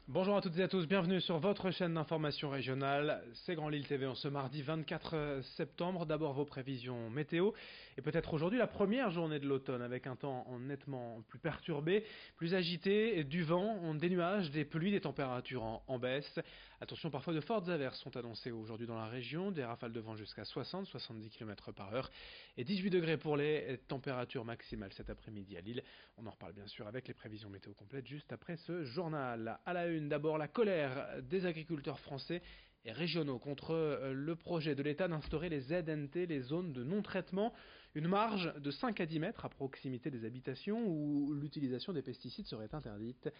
Bonjour à toutes et à tous, bienvenue sur votre chaîne d'information régionale, c'est Grand Lille TV en ce mardi 24 septembre. D'abord vos prévisions météo et peut-être aujourd'hui la première journée de l'automne avec un temps nettement plus perturbé, plus agité, du vent, des nuages, des pluies, des températures en baisse. Attention, parfois de fortes averses sont annoncées aujourd'hui dans la région, des rafales de vent jusqu'à 60-70 km par heure et 18 degrés pour les températures maximales cet après-midi à Lille. On en reparle bien sûr avec les prévisions météo complètes juste après ce journal. À la une, d'abord la colère des agriculteurs français et régionaux contre le projet de l'État d'instaurer les ZNT, les zones de non-traitement, une marge de 5 à 10 mètres à proximité des habitations où l'utilisation des pesticides serait interdite.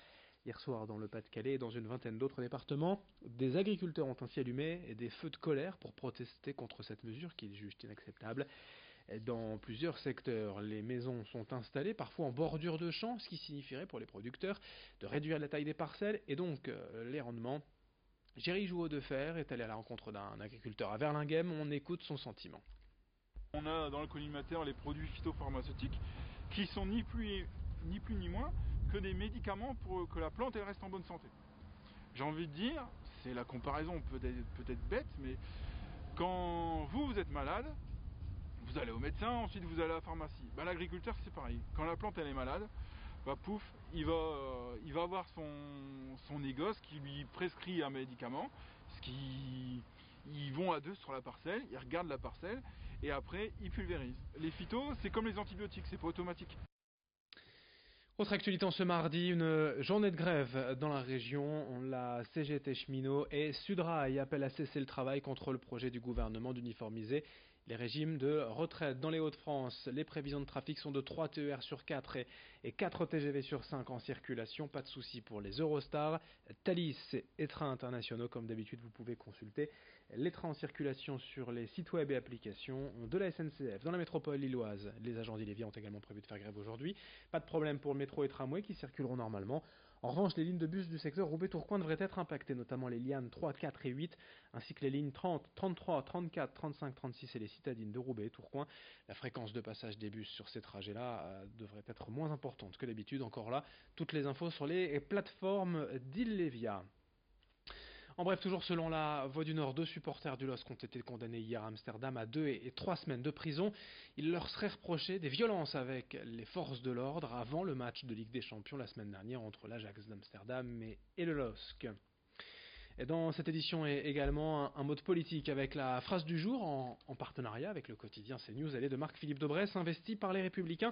Hier soir, dans le Pas-de-Calais et dans une vingtaine d'autres départements, des agriculteurs ont ainsi allumé des feux de colère pour protester contre cette mesure qu'ils jugent inacceptable. Dans plusieurs secteurs, les maisons sont installées parfois en bordure de champs, ce qui signifierait pour les producteurs de réduire la taille des parcelles et donc les rendements. Géry Jouot de Fer est allé à la rencontre d'un agriculteur à Verlinghem, on écoute son sentiment. On a dans le collimateur les produits phytopharmaceutiques qui sont ni plus ni moins que des médicaments pour que la plante elle reste en bonne santé. J'ai envie de dire, c'est la comparaison peut-être bête, mais quand vous êtes malade, vous allez au médecin, ensuite vous allez à la pharmacie. L'agriculteur c'est pareil. Quand la plante elle est malade, pouf, il va avoir son négoce qui lui prescrit un médicament, ils vont à deux sur la parcelle, ils regardent la parcelle et après ils pulvérisent. Les phytos, c'est comme les antibiotiques, c'est pas automatique. Autre actualité en ce mardi, une journée de grève dans la région. La CGT cheminot et Sudrail appellent à cesser le travail contre le projet du gouvernement d'uniformiser les régimes de retraite. Dans les Hauts-de-France, les prévisions de trafic sont de 3 TER sur 4 et 4 TGV sur 5 en circulation. Pas de souci pour les Eurostars. Thalys et trains internationaux, comme d'habitude, vous pouvez consulter les trains en circulation sur les sites web et applications de la SNCF. Dans la métropole lilloise, les agents d'Illévier ont également prévu de faire grève aujourd'hui. Pas de problème pour le métro et tramway qui circuleront normalement. En revanche, les lignes de bus du secteur Roubaix-Tourcoing devraient être impactées, notamment les lianes 3, 4 et 8, ainsi que les lignes 30, 33, 34, 35, 36 et les citadines de Roubaix et Tourcoing. La fréquence de passage des bus sur ces trajets-là devrait être moins importante que d'habitude. Encore là, toutes les infos sur les plateformes d'Illevia. En bref, toujours selon la Voix du Nord, 2 supporters du LOSC ont été condamnés hier à Amsterdam à 2 et 3 semaines de prison. Il leur serait reproché des violences avec les forces de l'ordre avant le match de Ligue des Champions la semaine dernière entre l'Ajax d'Amsterdam et le LOSC. Et dans cette édition est également un mode politique avec la phrase du jour en partenariat avec le quotidien CNews. Elle est de Marc-Philippe Daubresse, investi par les Républicains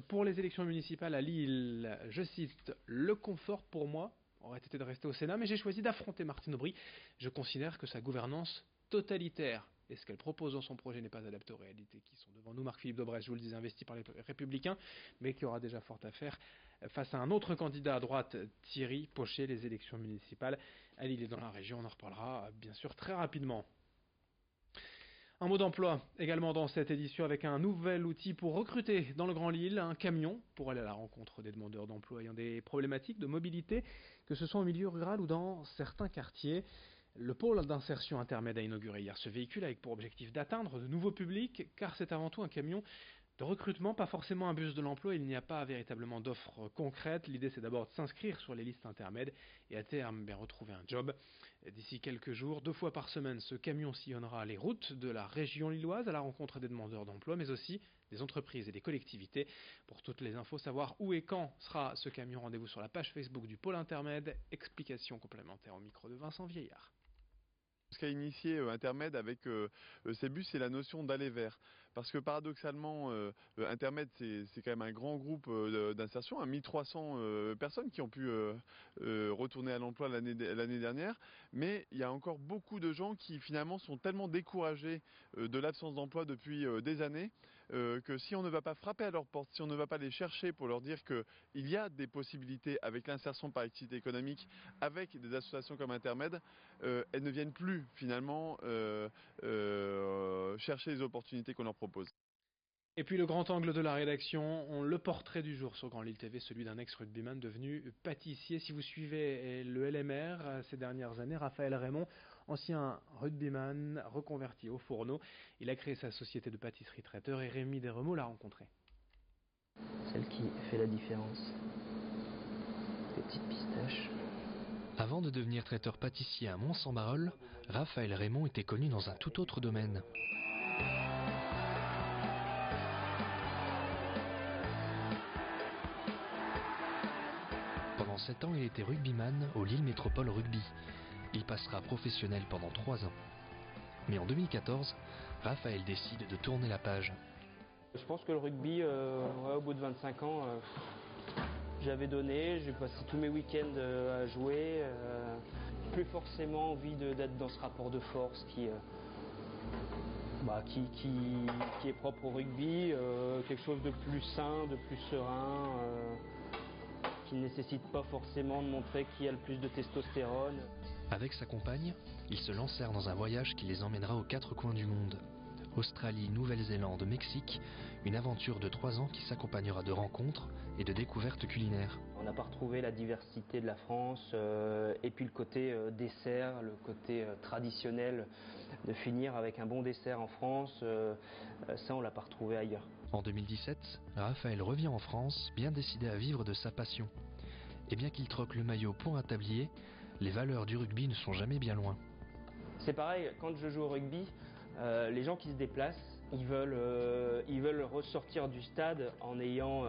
pour les élections municipales à Lille. Je cite: « Le confort pour moi aurait été de rester au Sénat, mais j'ai choisi d'affronter Martine Aubry. Je considère que sa gouvernance totalitaire et ce qu'elle propose dans son projet n'est pas adapté aux réalités qui sont devant nous. » Marc-Philippe Daubresse, je vous le disais, investi par les Républicains, mais qui aura déjà fort à faire face à un autre candidat à droite, Thierry Pochet, les élections municipales à Lille et dans la région. On en reparlera bien sûr très rapidement. Un mot d'emploi également dans cette édition avec un nouvel outil pour recruter dans le Grand Lille, un camion pour aller à la rencontre des demandeurs d'emploi ayant des problématiques de mobilité, que ce soit au milieu rural ou dans certains quartiers. Le pôle d'insertion intermède a inauguré hier ce véhicule avec pour objectif d'atteindre de nouveaux publics, car c'est avant tout un camion de recrutement, pas forcément un bus de l'emploi. Il n'y a pas véritablement d'offres concrètes. L'idée c'est d'abord de s'inscrire sur les listes intermèdes et à terme retrouver un job. D'ici quelques jours, 2 fois par semaine, ce camion sillonnera les routes de la région lilloise à la rencontre des demandeurs d'emploi, mais aussi des entreprises et des collectivités. Pour toutes les infos, savoir où et quand sera ce camion, rendez-vous sur la page Facebook du pôle intermède. Explication complémentaire au micro de Vincent Vieillard. Ce qu'a initié Intermed avec ces bus, c'est la notion d'aller vers. Parce que paradoxalement, Intermed, c'est quand même un grand groupe d'insertion, 1300 personnes qui ont pu retourner à l'emploi l'année dernière. Mais il y a encore beaucoup de gens qui finalement sont tellement découragés de l'absence d'emploi depuis des années que si on ne va pas frapper à leur porte, si on ne va pas les chercher pour leur dire qu'il y a des possibilités avec l'insertion par activité économique, avec des associations comme Intermed, elles ne viennent plus finalement chercher les opportunités qu'on leur propose. Et puis le grand angle de la rédaction, le portrait du jour sur Grand Lille TV, celui d'un ex-rugbyman devenu pâtissier. Si vous suivez le LMR ces dernières années, Raphaël Raymond, ancien rugbyman reconverti au fourneau, il a créé sa société de pâtisserie traiteur et Rémi Desremeaux l'a rencontré. Celle qui fait la différence, des petites pistaches. Avant de devenir traiteur pâtissier à Mons-en-Barœul, Raphaël Raymond était connu dans un tout autre domaine. Pendant 7 ans, il était rugbyman au Lille Métropole Rugby. Il passera professionnel pendant 3 ans. Mais en 2014, Raphaël décide de tourner la page. Je pense que le rugby, au bout de 25 ans, j'avais donné, j'ai passé tous mes week-ends à jouer. Plus forcément envie d'être dans ce rapport de force qui est propre au rugby, quelque chose de plus sain, de plus serein, qui ne nécessite pas forcément de montrer qui a le plus de testostérone. Avec sa compagne, ils se lancèrent dans un voyage qui les emmènera aux 4 coins du monde. Australie, Nouvelle-Zélande, Mexique, une aventure de 3 ans qui s'accompagnera de rencontres et de découvertes culinaires. On n'a pas retrouvé la diversité de la France et puis le côté dessert, le côté traditionnel de finir avec un bon dessert en France, ça on l'a pas retrouvé ailleurs. En 2017, Raphaël revient en France, bien décidé à vivre de sa passion. Et bien qu'il troque le maillot pour un tablier, les valeurs du rugby ne sont jamais bien loin. C'est pareil, quand je joue au rugby, les gens qui se déplacent, ils veulent ressortir du stade en ayant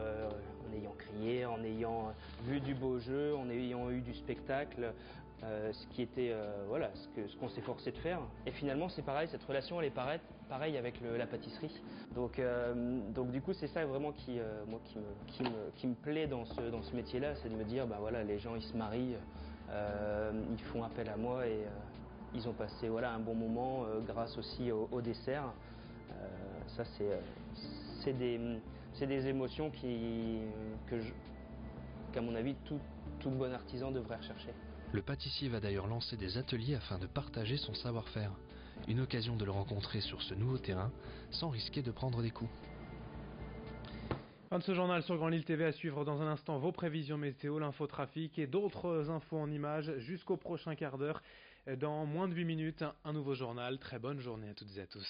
crié, en ayant vu du beau jeu, en ayant eu du spectacle, ce qui était ce qu'on s'efforçait de faire. Et finalement c'est pareil, cette relation elle est pareille avec la pâtisserie. Donc du coup c'est ça vraiment qui me plaît dans ce métier-là, c'est de me dire les gens ils se marient, ils font appel à moi et ils ont passé un bon moment grâce aussi au dessert. Ça c'est des émotions qu'à mon avis tout bon artisan devrait rechercher. Le pâtissier va d'ailleurs lancer des ateliers afin de partager son savoir-faire. Une occasion de le rencontrer sur ce nouveau terrain sans risquer de prendre des coups. Fin de ce journal sur Grand Lille TV, à suivre dans un instant vos prévisions météo, l'infotrafic et d'autres infos en images jusqu'au prochain quart d'heure. Dans moins de 8 minutes, un nouveau journal. Très bonne journée à toutes et à tous.